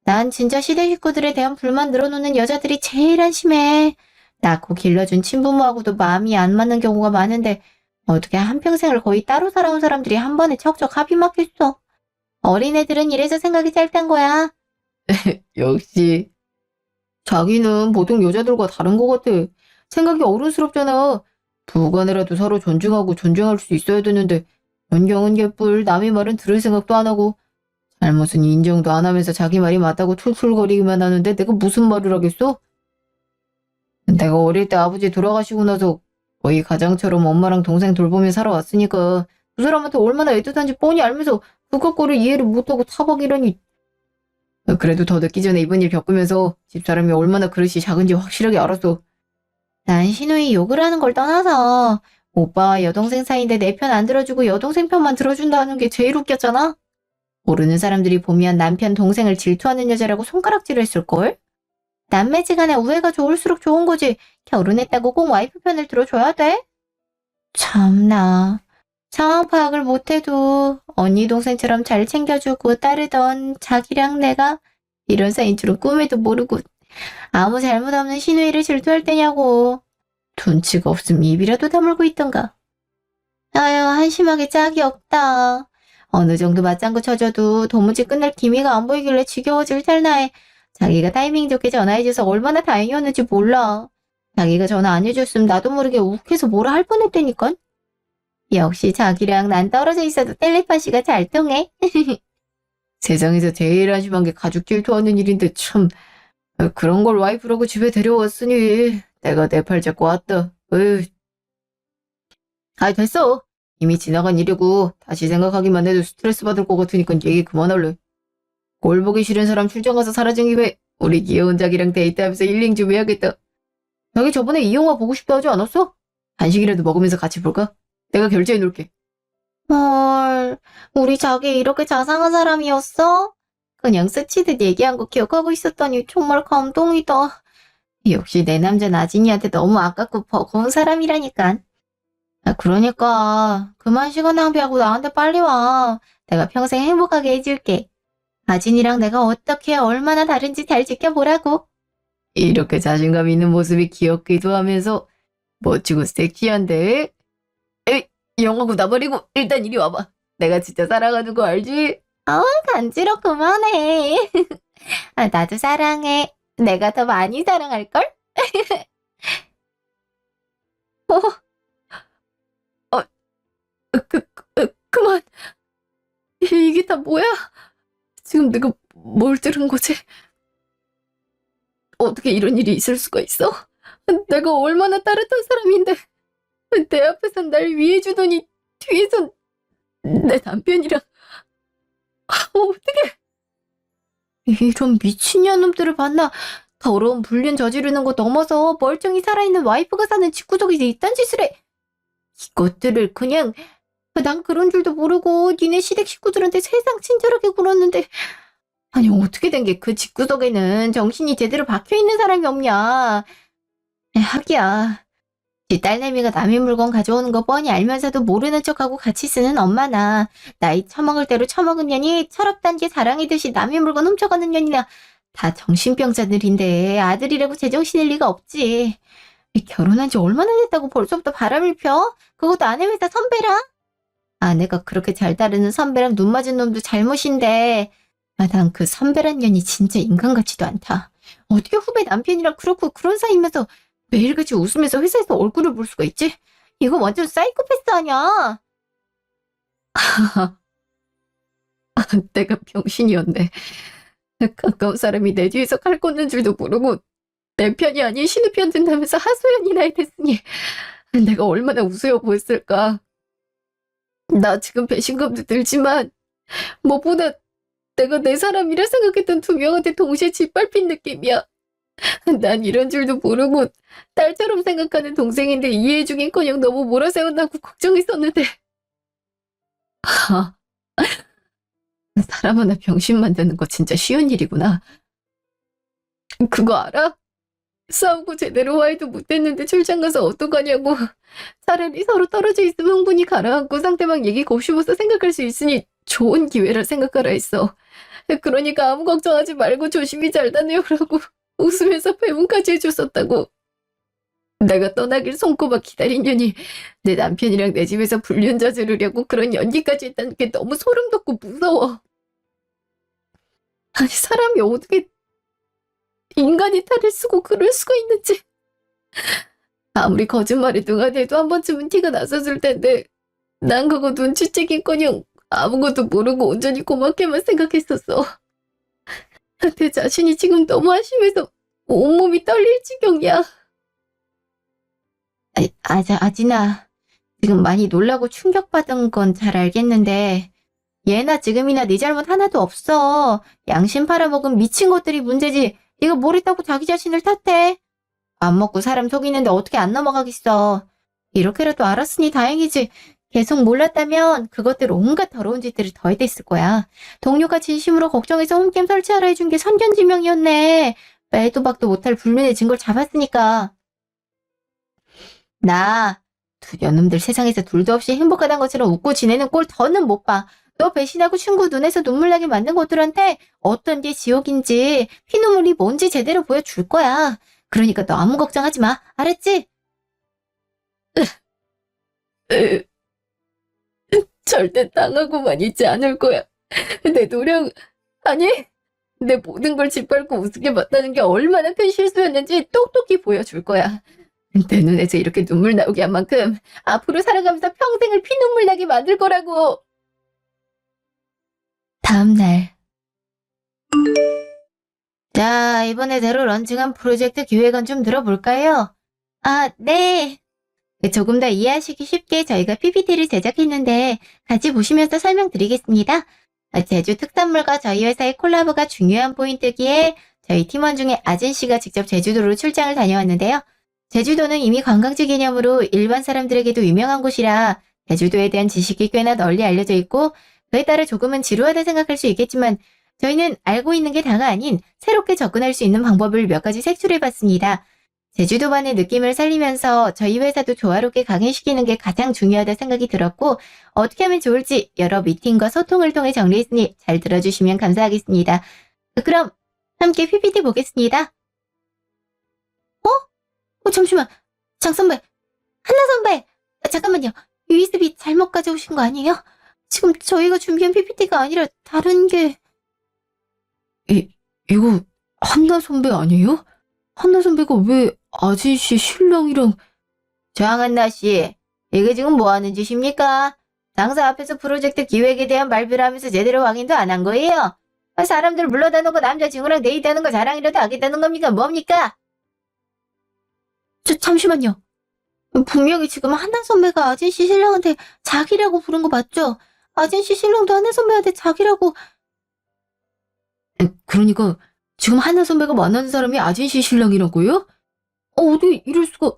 난 진짜 시대 식구들에 대한 불만 늘어놓는 여자들이 제일 한심해. 낳고 길러준 친부모하고도 마음이 안 맞는 경우가 많은데 어떻게 한평생을 거의 따로 살아온 사람들이 한 번에 척척 합이 맞겠어. 어린애들은 이래서 생각이 짧단 거야. 역시. 자기는 보통 여자들과 다른 것 같아. 생각이 어른스럽잖아. 부관이라도 서로 존중하고 존중할 수 있어야 되는데 연경은 개뿔 남의 말은 들을 생각도 안 하고 잘못은 인정도 안 하면서 자기 말이 맞다고 툴툴거리기만 하는데 내가 무슨 말을 하겠어? 내가 어릴 때 아버지 돌아가시고 나서 거의 가장처럼 엄마랑 동생 돌보며 살아왔으니까 두 사람한테 얼마나 애틋한지 뻔히 알면서 그것거를 이해를 못하고 타박이라니. 그래도 더 늦기 전에 이번 일 겪으면서 집사람이 얼마나 그릇이 작은지 확실하게 알았어. 난 신우이 욕을 하는 걸 떠나서 오빠와 여동생 사이인데 내 편 안 들어주고 여동생 편만 들어준다는 게 제일 웃겼잖아. 모르는 사람들이 보면 남편 동생을 질투하는 여자라고 손가락질을 했을걸? 남매지간에 우애가 좋을수록 좋은 거지. 결혼했다고 꼭 와이프 편을 들어줘야 돼? 참나. 상황 파악을 못해도 언니 동생처럼 잘 챙겨주고 따르던 자기랑 내가 이런 사이인 줄은 꿈에도 모르고 아무 잘못 없는 신우이를 질투할 때냐고. 눈치가 없으면 입이라도 다물고 있던가. 아유 한심하게 짝이 없다. 어느 정도 맞장구 쳐줘도 도무지 끝날 기미가 안 보이길래 지겨워질 찰나에 자기가 타이밍 좋게 전화해줘서 얼마나 다행이었는지 몰라. 자기가 전화 안 해줬으면 나도 모르게 욱해서 뭐라 할 뻔했다니까. 역시 자기랑 난 떨어져 있어도 텔레파시가 잘 통해. 세상에서 제일 한심한 게 가족 질투하는 일인데 참 그런 걸 와이프라고 집에 데려왔으니 내가 내 팔 잡고 왔다. 에휴. 아이 됐어. 이미 지나간 일이고 다시 생각하기만 해도 스트레스 받을 것 같으니까 얘기 그만할래. 꼴 보기 싫은 사람 출장 가서 사라진 김에 우리 귀여운 자기랑 데이트하면서 힐링 좀 해야겠다. 자기 저번에 이 영화 보고 싶다 하지 않았어? 간식이라도 먹으면서 같이 볼까? 내가 결제해 놓을게. 헐, 우리 자기 이렇게 자상한 사람이었어? 그냥 스치듯 얘기한 거 기억하고 있었다니 정말 감동이다. 역시 내 남자 나진이한테 너무 아깝고 버거운 사람이라니까. 그러니까 그만 시간 낭비하고 나한테 빨리 와. 내가 평생 행복하게 해줄게. 나진이랑 내가 어떻게 얼마나 다른지 잘 지켜보라고. 이렇게 자신감 있는 모습이 귀엽기도 하면서 멋지고 섹시한데? 에이, 영어고 나버리고 일단 이리 와봐. 내가 진짜 사랑하는 거 알지? 간지러 그만해. 나도 사랑해. 내가 더 많이 사랑할걸? 그만. 이게 다 뭐야? 지금 내가 뭘 들은 거지? 어떻게 이런 일이 있을 수가 있어? 내가 얼마나 따뜻한 사람인데 내 앞에선 날 위해주더니 뒤에선 내 남편이랑 어떻게 이런 미친년놈들을 만나 더러운 불륜 저지르는 거 넘어서 멀쩡히 살아있는 와이프가 사는 집구석에 이딴 짓을 해. 이것들을 그냥 난 그런 줄도 모르고 니네 시댁 식구들한테 세상 친절하게 굴었는데 아니 어떻게 된 게 그 집구석에는 정신이 제대로 박혀있는 사람이 없냐. 하기야 지 딸내미가 남의 물건 가져오는 거 뻔히 알면서도 모르는 척하고 같이 쓰는 엄마나 나이 처먹을 대로 처먹은 년이 철없단 게 자랑이듯이 남의 물건 훔쳐가는 년이나 다 정신병자들인데 아들이라고 제정신일 리가 없지. 결혼한 지 얼마나 됐다고 벌써부터 바람을 펴? 그것도 아내 회사 선배랑? 아내가 그렇게 잘 따르는 선배랑 눈 맞은 놈도 잘못인데 난 그 선배란 년이 진짜 인간 같지도 않다. 어떻게 후배 남편이랑 그렇고 그런 사이면서 매일같이 웃으면서 회사에서 얼굴을 볼 수가 있지? 이거 완전 사이코패스 아니야? 내가 병신이었네. 가까운 사람이 내 뒤에서 칼 꽂는 줄도 모르고 내 편이 아닌 신우 편 든다면서 하소연이나 했으니 내가 얼마나 우스워 보였을까. 나 지금 배신감도 들지만 무엇보다 내가 내 사람이라 생각했던 두 명한테 동시에 짓밟힌 느낌이야. 난 이런 줄도 모르고 딸처럼 생각하는 동생인데 이해해주긴커녕 너무 몰아세운다고 걱정했었는데 사람 하나 병신 만드는 거 진짜 쉬운 일이구나. 그거 알아? 싸우고 제대로 화해도 못했는데 출장 가서 어떡하냐고. 차라리 서로 떨어져 있으면 흥분이 가라앉고 상대방 얘기 곱씹어서 생각할 수 있으니 좋은 기회라 생각하라 했어. 그러니까 아무 걱정하지 말고 조심히 잘 다녀오라고 웃으면서 배문까지 해줬었다고. 내가 떠나길 손꼽아 기다린 년이 내 남편이랑 내 집에서 불륜 저지르려고 그런 연기까지 했다는 게 너무 소름 돋고 무서워. 아니 사람이 어떻게 인간이 탈을 쓰고 그럴 수가 있는지. 아무리 거짓말에 능하대도 한 번쯤은 티가 났었을 텐데 난 그거 눈치채긴커녕 아무것도 모르고 온전히 고맙게만 생각했었어. 내 자신이 지금 너무 한심해서 온몸이 떨릴 지경이야. 아진아, 지금 많이 놀라고 충격받은 건 잘 알겠는데 예나 지금이나 네 잘못 하나도 없어. 양심 팔아먹은 미친 것들이 문제지. 이거 뭘 했다고 자기 자신을 탓해. 안 먹고 사람 속이는데 어떻게 안 넘어가겠어. 이렇게라도 알았으니 다행이지. 계속 몰랐다면 그것들 온갖 더러운 짓들을 더해댔을 거야. 동료가 진심으로 걱정해서 홈캠 설치하라 해준 게 선견지명이었네. 빼도 박도 못할 불륜의 증거를 잡았으니까. 나 두 년놈들 세상에서 둘도 없이 행복하단 것처럼 웃고 지내는 꼴 더는 못 봐. 너 배신하고 친구 눈에서 눈물 나게 만든 것들한테 어떤 게 지옥인지 피눈물이 뭔지 제대로 보여줄 거야. 그러니까 너 아무 걱정하지 마. 알았지? 절대 당하고만 있지 않을 거야. 내 노력, 아니 내 모든 걸 짓밟고 우습게 봤다는 게 얼마나 큰 실수였는지 똑똑히 보여줄 거야. 내 눈에서 이렇게 눈물 나오게 한 만큼 앞으로 살아가면서 평생을 피눈물 나게 만들 거라고. 다음날. 자, 이번에 새로 런칭한 프로젝트 기획안 좀 들어볼까요? 네. 조금 더 이해하시기 쉽게 저희가 PPT를 제작했는데 같이 보시면서 설명드리겠습니다. 제주 특산물과 저희 회사의 콜라보가 중요한 포인트기에 저희 팀원 중에 아진 씨가 직접 제주도로 출장을 다녀왔는데요. 제주도는 이미 관광지 개념으로 일반 사람들에게도 유명한 곳이라 제주도에 대한 지식이 꽤나 널리 알려져 있고 그에 따라 조금은 지루하다 생각할 수 있겠지만 저희는 알고 있는 게 다가 아닌 새롭게 접근할 수 있는 방법을 몇 가지 색출해봤습니다. 제주도만의 느낌을 살리면서 저희 회사도 조화롭게 강행시키는 게 가장 중요하다 생각이 들었고 어떻게 하면 좋을지 여러 미팅과 소통을 통해 정리했으니 잘 들어주시면 감사하겠습니다. 그럼 함께 PPT 보겠습니다. 잠시만. 장 선배, 한나 선배! 잠깐만요. USB 잘못 가져오신 거 아니에요? 지금 저희가 준비한 PPT가 아니라 다른 게... 이거 한나 선배 아니에요? 한나 선배가 왜 아진 씨 신랑이랑... 장한나 씨, 이게 지금 뭐 하는 짓입니까? 당사 앞에서 프로젝트 기획에 대한 발표를 하면서 제대로 확인도 안 한 거예요? 사람들 불러다 놓고 남자 친구랑 데이트하는 거 자랑이라도 하겠다는 겁니까? 뭡니까? 잠시만요. 분명히 지금 한나 선배가 아진 씨 신랑한테 자기라고 부른 거 맞죠? 아진 씨 신랑도 한나 선배한테 자기라고... 그러니까 지금 한나 선배가 만나는 사람이 아진 씨 신랑이라고요? 어떻게 이럴 수가...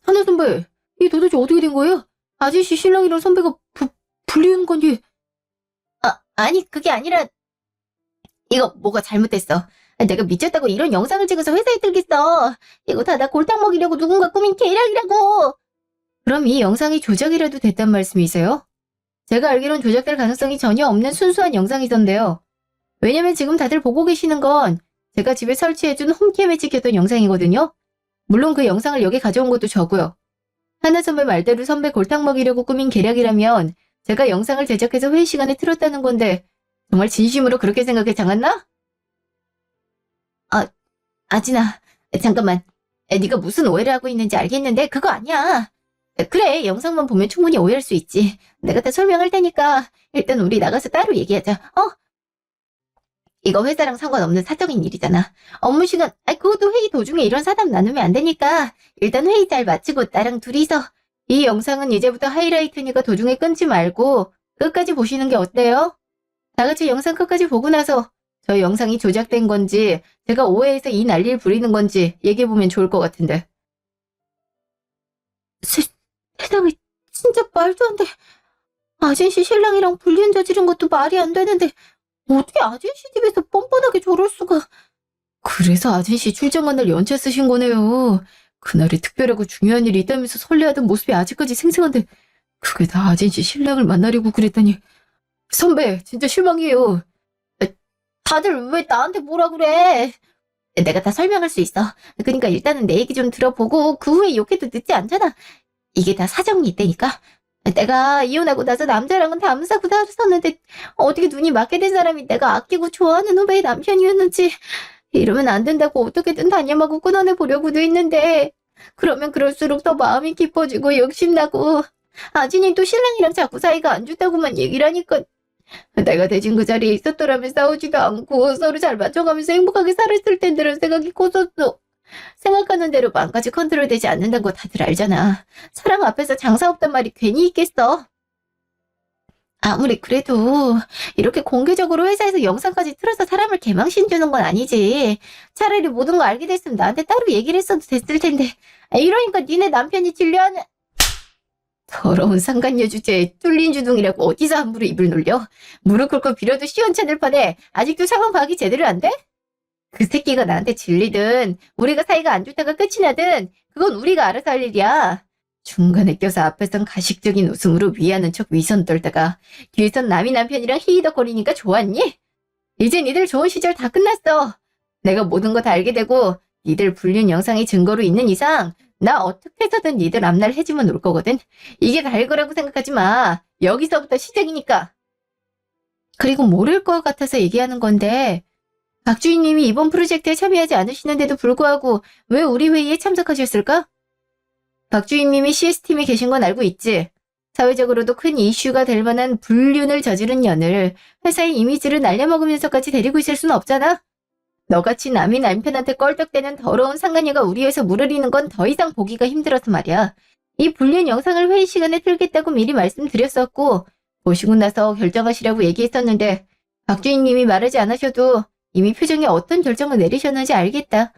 한나 선배, 이게 도대체 어떻게 된 거예요? 아진 씨 신랑이랑 선배가 불리는 건지... 아니 그게 아니라... 이거 뭐가 잘못됐어. 내가 미쳤다고 이런 영상을 찍어서 회사에 들겠어. 이거 다 나 골탕 먹이려고 누군가 꾸민 계략이라고. 그럼 이 영상이 조작이라도 됐단 말씀이세요? 제가 알기론 조작될 가능성이 전혀 없는 순수한 영상이던데요. 왜냐면 지금 다들 보고 계시는 건 제가 집에 설치해둔 홈캠에 찍혔던 영상이거든요. 물론 그 영상을 여기 가져온 것도 저고요. 하나 선배 말대로 선배 골탕 먹이려고 꾸민 계략이라면 제가 영상을 제작해서 회의 시간에 틀었다는 건데 정말 진심으로 그렇게 생각했지 않았나? 아진아, 잠깐만. 네가 무슨 오해를 하고 있는지 알겠는데 그거 아니야. 그래, 영상만 보면 충분히 오해할 수 있지. 내가 다 설명할 테니까 일단 우리 나가서 따로 얘기하자. 이거 회사랑 상관없는 사적인 일이잖아. 업무 시간, 그것도 회의 도중에 이런 사담 나누면 안 되니까 일단 회의 잘 마치고 나랑 둘이서 이 영상은 이제부터 하이라이트니까 도중에 끊지 말고 끝까지 보시는 게 어때요? 다 같이 영상 끝까지 보고 나서 저 영상이 조작된 건지 제가 오해해서 이 난리를 부리는 건지 얘기해보면 좋을 것 같은데. 세상에 진짜 말도 안 돼. 아진 씨 신랑이랑 불륜 저지른 것도 말이 안 되는데 어떻게 아진 씨 집에서 뻔뻔하게 저럴 수가. 그래서 아진 씨 출장간 날 연차 쓰신 거네요. 그날이 특별하고 중요한 일이 있다면서 설레하던 모습이 아직까지 생생한데 그게 다 아진 씨 신랑을 만나려고 그랬다니. 선배 진짜 실망이에요. 다들 왜 나한테 뭐라 그래? 내가 다 설명할 수 있어. 그러니까 일단은 내 얘기 좀 들어보고 그 후에 욕해도 늦지 않잖아. 이게 다 사정이 있다니까. 내가 이혼하고 나서 남자랑은 담사고 살았었는데 어떻게 눈이 맞게 된 사람이 내가 아끼고 좋아하는 후배의 남편이었는지. 이러면 안 된다고 어떻게든 단념하고 끊어내보려고도 했는데 그러면 그럴수록 더 마음이 깊어지고 욕심나고 아진이 또 신랑이랑 자꾸 사이가 안 좋다고만 얘기를 하니까 내가 대신 그 자리에 있었더라면 싸우지도 않고 서로 잘 맞춰가면서 행복하게 살았을 텐데라는 생각이 컸었어. 생각하는 대로 마음까지 컨트롤되지 않는다는 거 다들 알잖아. 사랑 앞에서 장사 없단 말이 괜히 있겠어. 아무리 그래도 이렇게 공개적으로 회사에서 영상까지 틀어서 사람을 개망신 주는 건 아니지. 차라리 모든 거 알게 됐으면 나한테 따로 얘기를 했어도 됐을 텐데. 이러니까 니네 남편이 진료하는... 더러운 상간녀 주제에 뚫린 주둥이라고 어디서 함부로 입을 놀려? 무릎 꿇고 빌어도 시원찮을 판에 아직도 상황 파악이 제대로 안 돼? 그 새끼가 나한테 질리든 우리가 사이가 안 좋다가 끝이 나든 그건 우리가 알아서 할 일이야. 중간에 껴서 앞에선 가식적인 웃음으로 위하는 척 위선 떨다가 뒤에선 남이 남편이랑 히히덕거리니까 좋았니? 이제 니들 좋은 시절 다 끝났어. 내가 모든 거 다 알게 되고 니들 불륜 영상이 증거로 있는 이상 나 어떻게 해서든 니들 앞날 해주면 올 거거든. 이게 다일 거라고 생각하지 마. 여기서부터 시작이니까. 그리고 모를 것 같아서 얘기하는 건데 박 주인님이 이번 프로젝트에 참여하지 않으시는데도 불구하고 왜 우리 회의에 참석하셨을까? 박 주인님이 CS팀에 계신 건 알고 있지. 사회적으로도 큰 이슈가 될 만한 불륜을 저지른 년을 회사의 이미지를 날려먹으면서까지 데리고 있을 수는 없잖아. 너같이 남이 남편한테 껄떡대는 더러운 상간녀가 우리 회사 물으리는 건 더 이상 보기가 힘들어서 말이야. 이 불륜 영상을 회의 시간에 틀겠다고 미리 말씀드렸었고 보시고 나서 결정하시라고 얘기했었는데 박 주인님이 말하지 않으셔도 이미 표정에 어떤 결정을 내리셨는지 알겠다.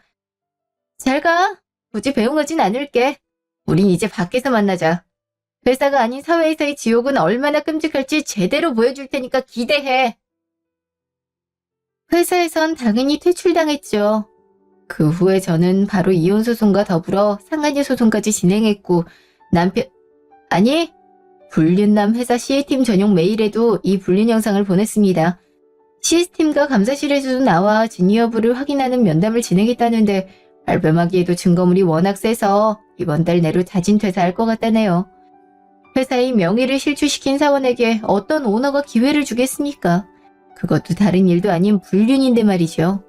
잘 가. 굳이 배웅하진 않을게. 우린 이제 밖에서 만나자. 회사가 아닌 사회에서의 지옥은 얼마나 끔찍할지 제대로 보여줄 테니까 기대해. 회사에선 당연히 퇴출당했죠. 그 후에 저는 바로 이혼 소송과 더불어 상간녀 소송까지 진행했고 아니, 불륜남 회사 CA팀 전용 메일에도 이 불륜 영상을 보냈습니다. CS팀과 감사실에서도 나와 진위 여부를 확인하는 면담을 진행했다는데 발뺌하기에도 증거물이 워낙 세서 이번 달 내로 자진 퇴사할 것 같다네요. 회사의 명예를 실추시킨 사원에게 어떤 오너가 기회를 주겠습니까? 그것도 다른 일도 아닌 불륜인데 말이죠.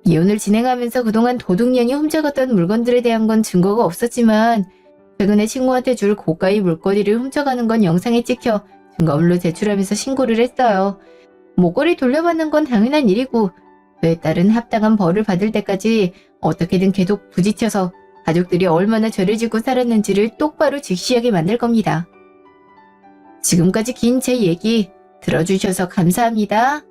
이혼을 진행하면서 그동안 도둑년이 훔쳐갔던 물건들에 대한 건 증거가 없었지만 최근에 친구한테 줄 고가의 물거리를 훔쳐가는 건 영상에 찍혀 증거물로 제출하면서 신고를 했어요. 목걸이 돌려받는 건 당연한 일이고 그에 따른 합당한 벌을 받을 때까지 어떻게든 계속 부딪혀서 가족들이 얼마나 죄를 짓고 살았는지를 똑바로 직시하게 만들 겁니다. 지금까지 긴 제 얘기 들어주셔서 감사합니다.